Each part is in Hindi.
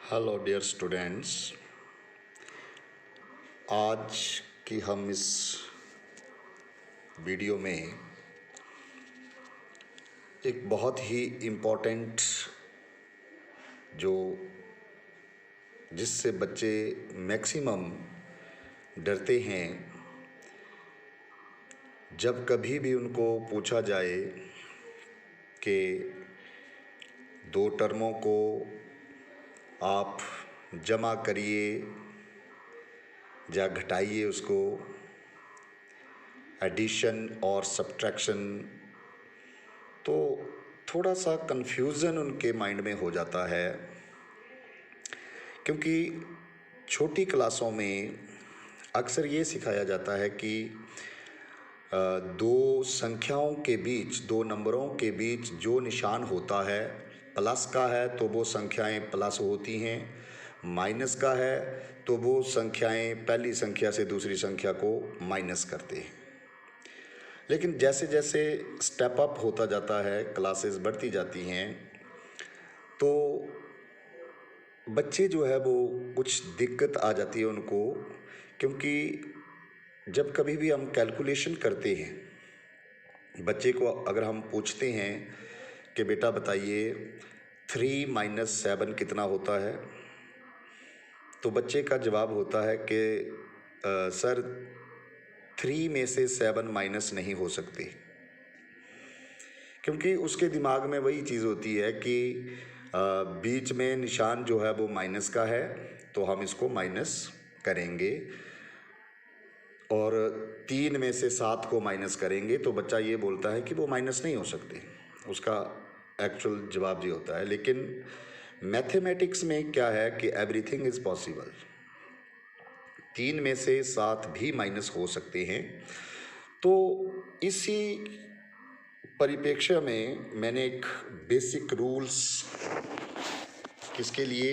Hello dear students. आज की हम इस वीडियो में एक बहुत ही इम्पोर्टेंट जो जिससे बच्चे मैक्सिमम डरते हैं, जब कभी भी उनको पूछा जाए कि दो टर्मों को आप जमा करिए या घटाइए, उसको एडिशन और सब्ट्रैक्शन, तो थोड़ा सा कन्फ्यूज़न उनके माइंड में हो जाता है, क्योंकि छोटी क्लासों में अक्सर ये सिखाया जाता है कि दो संख्याओं के बीच, दो नंबरों के बीच जो निशान होता है, प्लस का है तो वो संख्याएं प्लस होती हैं, माइनस का है तो वो संख्याएं पहली संख्या से दूसरी संख्या को माइनस करते हैं। लेकिन जैसे जैसे स्टेप अप होता जाता है, क्लासेस बढ़ती जाती हैं, तो बच्चे जो है वो कुछ दिक्कत आ जाती है उनको, क्योंकि जब कभी भी हम कैलकुलेशन करते हैं, बच्चे को अगर हम पूछते हैं कि बेटा बताइए 3 - 7 कितना होता है, तो बच्चे का जवाब होता है कि सर 3 में से 7 माइनस नहीं हो सकती, क्योंकि उसके दिमाग में वही चीज़ होती है कि बीच में निशान जो है वो माइनस का है, तो हम इसको माइनस करेंगे, और 3 में से 7 को माइनस करेंगे तो बच्चा ये बोलता है कि वो माइनस नहीं हो सकती। उसका एक्चुअल जवाब ये होता है। लेकिन मैथमेटिक्स में क्या है कि एवरीथिंग इज़ पॉसिबल। 3 में से 7 भी माइनस हो सकते हैं। तो इसी परिप्रेक्ष्य में मैंने एक बेसिक रूल्स किसके लिए,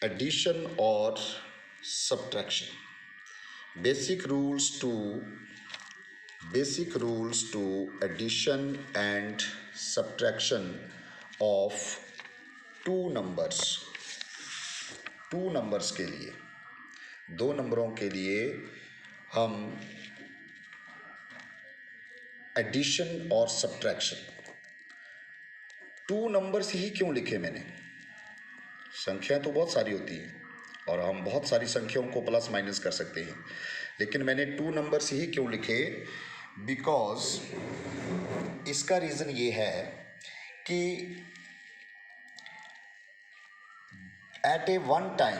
एडिशन और subtraction, basic rules to addition and subtraction of two numbers के लिए, दो नंबरों के लिए हम एडिशन और सब्ट्रैक्शन। टू नंबर्स ही क्यों लिखे मैंने? संख्याएं तो बहुत सारी होती हैं और हम बहुत सारी संख्याओं को प्लस माइनस कर सकते हैं, लेकिन मैंने टू नंबर्स ही क्यों लिखे? बिकॉज इसका रीज़न ये है कि एट ए वन टाइम,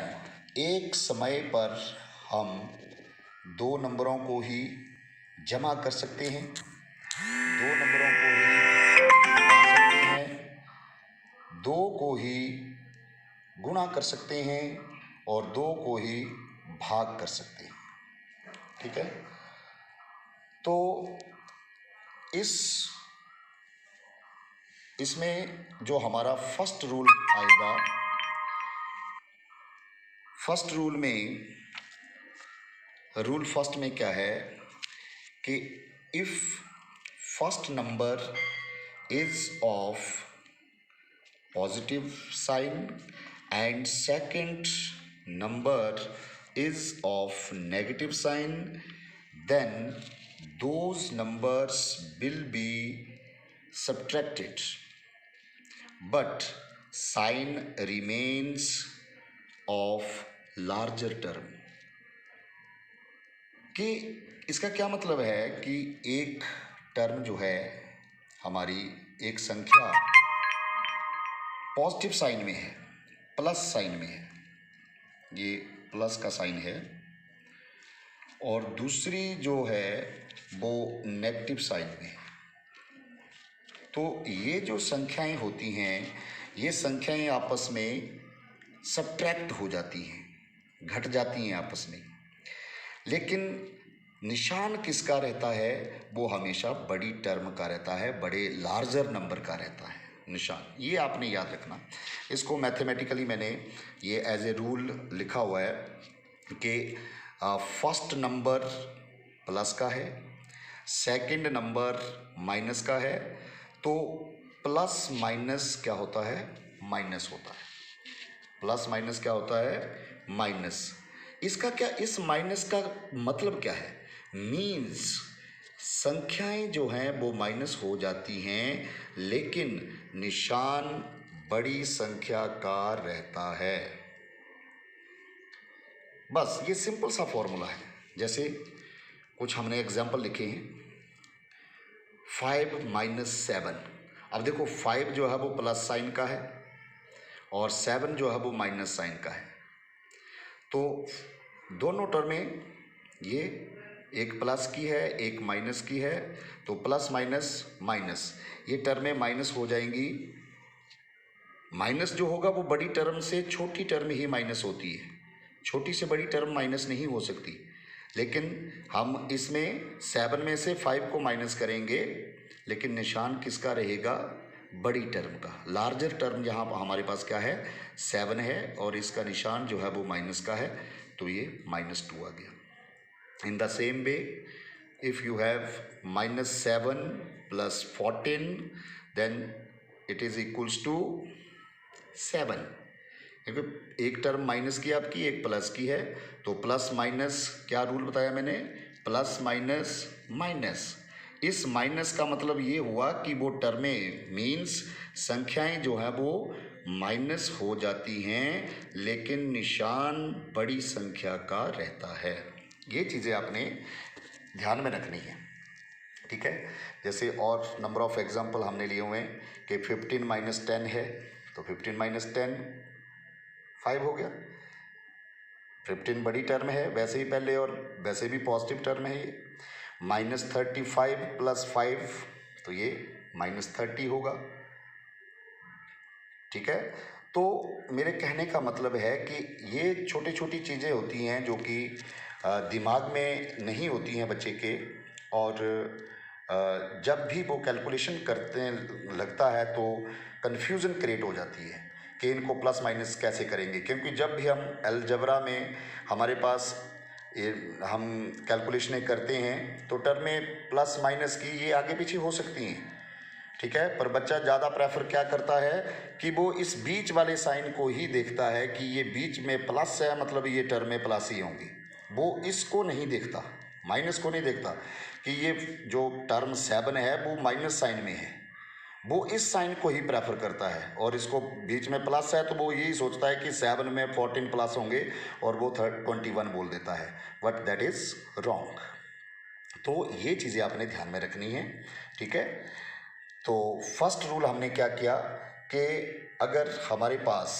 एक समय पर हम दो नंबरों को ही जमा कर सकते हैं, दो नंबरों को ही बढ़ा सकते हैं, दो को ही गुणा कर सकते हैं और दो को ही भाग कर सकते हैं। ठीक है, तो इसमें जो हमारा फर्स्ट रूल आएगा, फर्स्ट रूल में, रूल फर्स्ट में क्या है कि if first number is of positive sign and second number is of negative sign, then those numbers will be subtracted, but sign remains of larger term। कि इसका क्या मतलब है कि एक टर्म जो है हमारी, एक संख्या पॉजिटिव साइन में है, प्लस साइन में है, ये प्लस का साइन है, और दूसरी जो है वो नेगेटिव साइन में है। तो ये जो संख्याएं होती हैं, ये संख्याएं आपस में सब्ट्रैक्ट हो जाती हैं, घट जाती हैं आपस में, लेकिन निशान किसका रहता है? वो हमेशा बड़ी टर्म का रहता है, बड़े लार्जर नंबर का रहता है निशान। ये आपने याद रखना। इसको मैथमेटिकली मैंने ये एज ए रूल लिखा हुआ है कि फर्स्ट नंबर प्लस का है, सेकंड नंबर माइनस का है, तो प्लस माइनस क्या होता है? माइनस होता है। प्लस माइनस क्या होता है? माइनस। इसका क्या, इस माइनस का मतलब क्या है? मीन्स संख्याएं जो हैं वो माइनस हो जाती हैं, लेकिन निशान बड़ी संख्या का रहता है। बस ये सिंपल सा फॉर्मूला है। जैसे कुछ हमने एग्जाम्पल लिखे हैं, 5 माइनस 7। अब देखो 5 जो है वो प्लस साइन का है और 7 जो है वो माइनस साइन का है। तो दोनों टर्में, ये एक प्लस की है एक माइनस की है, तो प्लस माइनस माइनस, ये टर्में माइनस हो जाएंगी। माइनस जो होगा वो बड़ी टर्म से छोटी टर्म ही माइनस होती है, छोटी से बड़ी टर्म माइनस नहीं हो सकती। लेकिन हम इसमें 7 में से 5 को माइनस करेंगे, लेकिन निशान किसका रहेगा? बड़ी टर्म का। लार्जर टर्म यहाँ पर हमारे पास क्या है? 7 है और इसका निशान जो है वो माइनस का है, तो ये -2 आ गया। In the same way, if you have -7 + 14 then it is equals to 7। क्योंकि एक टर्म माइनस की आपकी, एक प्लस की है, तो प्लस माइनस क्या रूल बताया मैंने? Plus minus minus. इस माइनस का मतलब ये हुआ कि वो टर्में, मीन्स संख्याएं जो है वो माइनस हो जाती हैं, लेकिन निशान बड़ी संख्या का रहता है। ये चीज़ें आपने ध्यान में रखनी है, ठीक है। जैसे और नंबर ऑफ एग्जाम्पल हमने लिए हुए हैं कि 15 - 10 है, तो 15 - 10 5 हो गया। 15 बड़ी टर्म है वैसे ही पहले, और वैसे भी पॉजिटिव टर्म है ये। -35 + 5, तो ये -30 होगा, ठीक है। तो मेरे कहने का मतलब है कि ये छोटी छोटी चीज़ें होती हैं जो कि दिमाग में नहीं होती हैं बच्चे के, और जब भी वो कैलकुलेशन करते लगता है तो कन्फ्यूज़न क्रिएट हो जाती है कि इनको प्लस माइनस कैसे करेंगे। क्योंकि जब भी हम अलजेब्रा में हमारे पास हम कैलकुलेशनें करते हैं तो टर्म में प्लस माइनस की ये आगे पीछे हो सकती हैं, ठीक है। पर बच्चा ज़्यादा प्रेफर क्या करता है कि वो इस बीच वाले साइन को ही देखता है कि ये बीच में प्लस है, मतलब ये टर्म में प्लस ही होंगी। वो इसको नहीं देखता, माइनस को नहीं देखता कि ये जो टर्म 7 है वो माइनस साइन में है। वो इस साइन को ही प्रेफर करता है, और इसको बीच में प्लस है तो वो यही सोचता है कि 7 में 14 प्लस होंगे, और वो 21 बोल देता है, बट दैट इज़ रॉन्ग। तो ये चीज़ें आपने ध्यान में रखनी है, ठीक है। तो फर्स्ट रूल हमने क्या किया कि अगर हमारे पास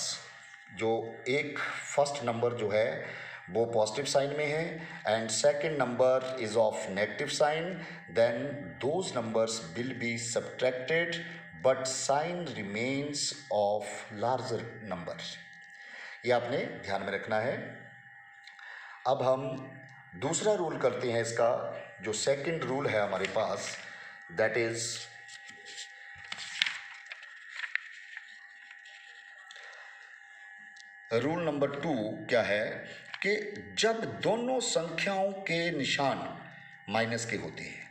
जो एक फर्स्ट नंबर जो है वो पॉजिटिव साइन में है and second number is of negative sign, then those numbers will be subtracted but sign remains of larger number. ये आपने ध्यान में रखना है। अब हम दूसरा रूल करते हैं इसका, जो सेकंड रूल है हमारे पास, दैट इज रूल नंबर 2 क्या है कि जब दोनों संख्याओं के निशान माइनस के होते हैं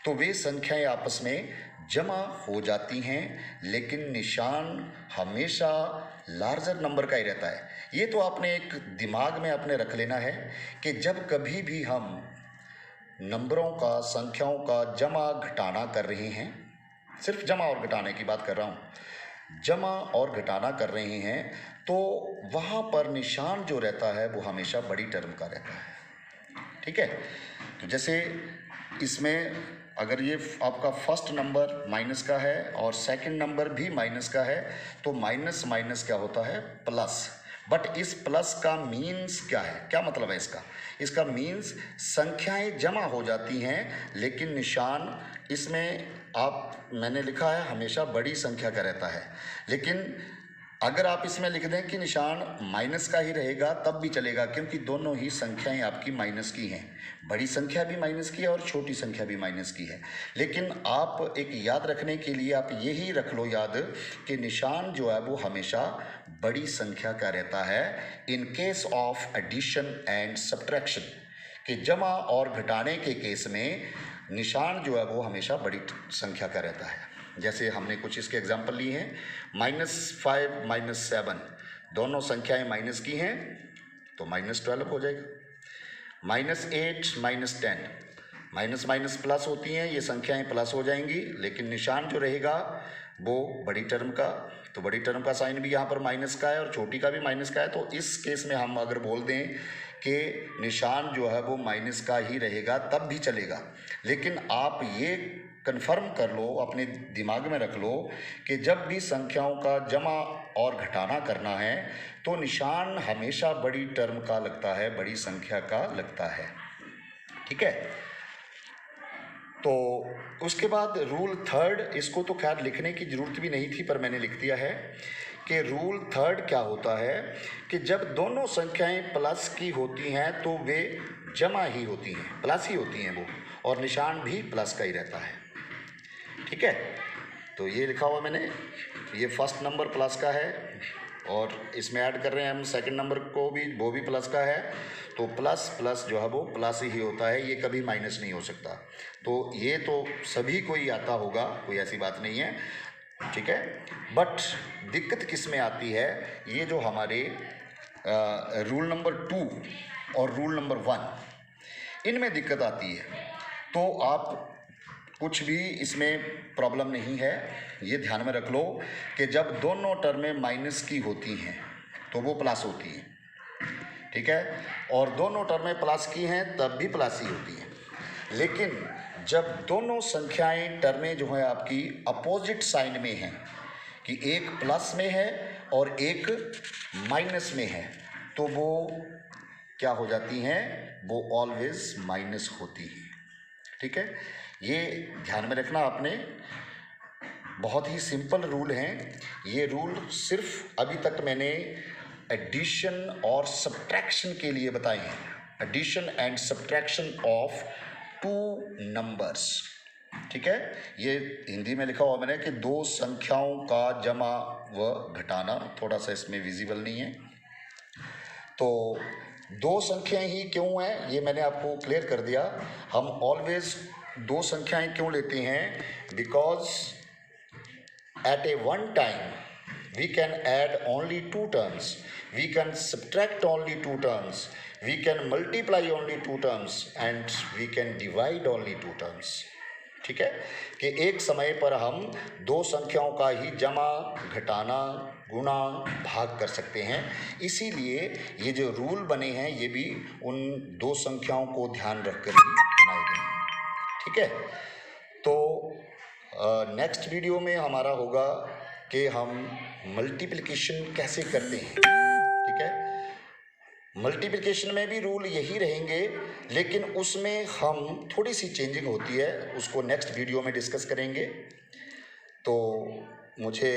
तो वे संख्याएं आपस में जमा हो जाती हैं, लेकिन निशान हमेशा लार्जर नंबर का ही रहता है। ये तो आपने एक दिमाग में अपने रख लेना है कि जब कभी भी हम नंबरों का, संख्याओं का जमा घटाना कर रहे हैं, सिर्फ जमा और घटाने की बात कर रहा हूँ, जमा और घटाना कर रहे हैं, तो वहाँ पर निशान जो रहता है वो हमेशा बड़ी टर्म का रहता है, ठीक है। तो जैसे इसमें अगर ये आपका फर्स्ट नंबर माइनस का है और सेकंड नंबर भी माइनस का है, तो माइनस माइनस क्या होता है? प्लस। बट इस प्लस का मीन्स क्या है? क्या मतलब है इसका? इसका मीन्स संख्याएं जमा हो जाती हैं, लेकिन निशान इसमें मैंने लिखा है हमेशा बड़ी संख्या का रहता है। लेकिन अगर आप इसमें लिख दें कि निशान माइनस का ही रहेगा तब भी चलेगा, क्योंकि दोनों ही संख्याएं आपकी माइनस की हैं। बड़ी संख्या भी माइनस की है और छोटी संख्या भी माइनस की है। लेकिन आप एक याद रखने के लिए आप यही रख लो याद कि निशान जो है वो हमेशा बड़ी संख्या का रहता है in case of addition and subtraction, कि जमा और घटाने के केस में निशान जो है वो हमेशा बड़ी संख्या का रहता है। जैसे हमने कुछ इसके एग्जाम्पल लिए हैं, -5 -7 दोनों संख्याएं माइनस की हैं तो -12 हो जाएगा। -8 -10 माइनस माइनस प्लस होती हैं, ये संख्याएं प्लस हो जाएंगी, लेकिन निशान जो रहेगा वो बड़ी टर्म का, तो बड़ी टर्म का साइन भी यहाँ पर माइनस का है और छोटी का भी माइनस का है। तो इस केस में हम अगर बोल दें कि निशान जो है वो माइनस का ही रहेगा तब भी चलेगा, लेकिन आप ये कन्फर्म कर लो, अपने दिमाग में रख लो कि जब भी संख्याओं का जमा और घटाना करना है तो निशान हमेशा बड़ी टर्म का लगता है, बड़ी संख्या का लगता है। ठीक है, तो उसके बाद रूल थर्ड, इसको तो खैर लिखने की ज़रूरत भी नहीं थी पर मैंने लिख दिया है कि रूल थर्ड क्या होता है कि जब दोनों संख्याएं प्लस की होती हैं तो वे जमा ही होती हैं, प्लस ही होती हैं वो, और निशान भी प्लस का ही रहता है। ठीक है, तो ये लिखा हुआ मैंने, ये फर्स्ट नंबर प्लस का है और इसमें ऐड कर रहे हैं हम सेकंड नंबर को भी, वो भी प्लस का है, तो प्लस प्लस जो है वो प्लस ही होता है, ये कभी माइनस नहीं हो सकता। तो ये तो सभी को ही आता होगा, कोई ऐसी बात नहीं है। ठीक है, बट दिक्कत किस में आती है, ये जो हमारे रूल नंबर 2 और रूल नंबर 1 इनमें दिक्कत आती है। तो आप कुछ भी इसमें प्रॉब्लम नहीं है, ये ध्यान में रख लो कि जब दोनों टर्में माइनस की होती हैं तो वो प्लस होती हैं। ठीक है, और दोनों टर्में प्लस की हैं तब भी प्लस ही होती हैं, लेकिन जब दोनों संख्याएं टर्में जो हैं आपकी अपोजिट साइन में हैं, कि एक प्लस में है और एक माइनस में है, तो वो क्या हो जाती हैं, वो ऑलवेज माइनस होती हैं। ठीक है, ये ध्यान में रखना आपने, बहुत ही सिंपल रूल हैं ये रूल। सिर्फ अभी तक मैंने एडिशन और सब्ट्रैक्शन के लिए बताए हैं, addition and subtraction of 2 numbers. ठीक है, ये हिंदी में लिखा हुआ मैंने कि दो संख्याओं का जमा व घटाना, थोड़ा सा इसमें विजिबल नहीं है, तो दो संख्याएं ही क्यों हैं ये मैंने आपको क्लियर कर दिया। हम ऑलवेज दो संख्याएं क्यों लेते हैं, because at a one time we can add only 2 terms, we can subtract only 2 terms, we can multiply only 2 terms and we can divide only 2 terms. ठीक है, कि एक समय पर हम दो संख्याओं का ही जमा, घटाना, गुणा, भाग कर सकते हैं। इसीलिए ये जो रूल बने हैं ये भी उन दो संख्याओं को ध्यान रखकर ही बनाए गए हैं। ठीक है, तो नेक्स्ट वीडियो में हमारा होगा कि हम मल्टीप्लिकेशन कैसे करते हैं। ठीक है, मल्टीप्लिकेशन में भी रूल यही रहेंगे, लेकिन उसमें हम थोड़ी सी चेंजिंग होती है, उसको नेक्स्ट वीडियो में डिस्कस करेंगे। तो मुझे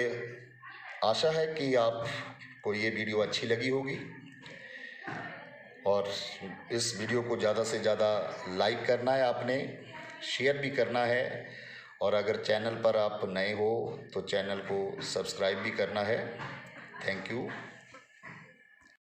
आशा है कि आपको ये वीडियो अच्छी लगी होगी और इस वीडियो को ज़्यादा से ज़्यादा लाइक करना है आपने, शेयर भी करना है, और अगर चैनल पर आप नए हो तो चैनल को सब्सक्राइब भी करना है। Thank you.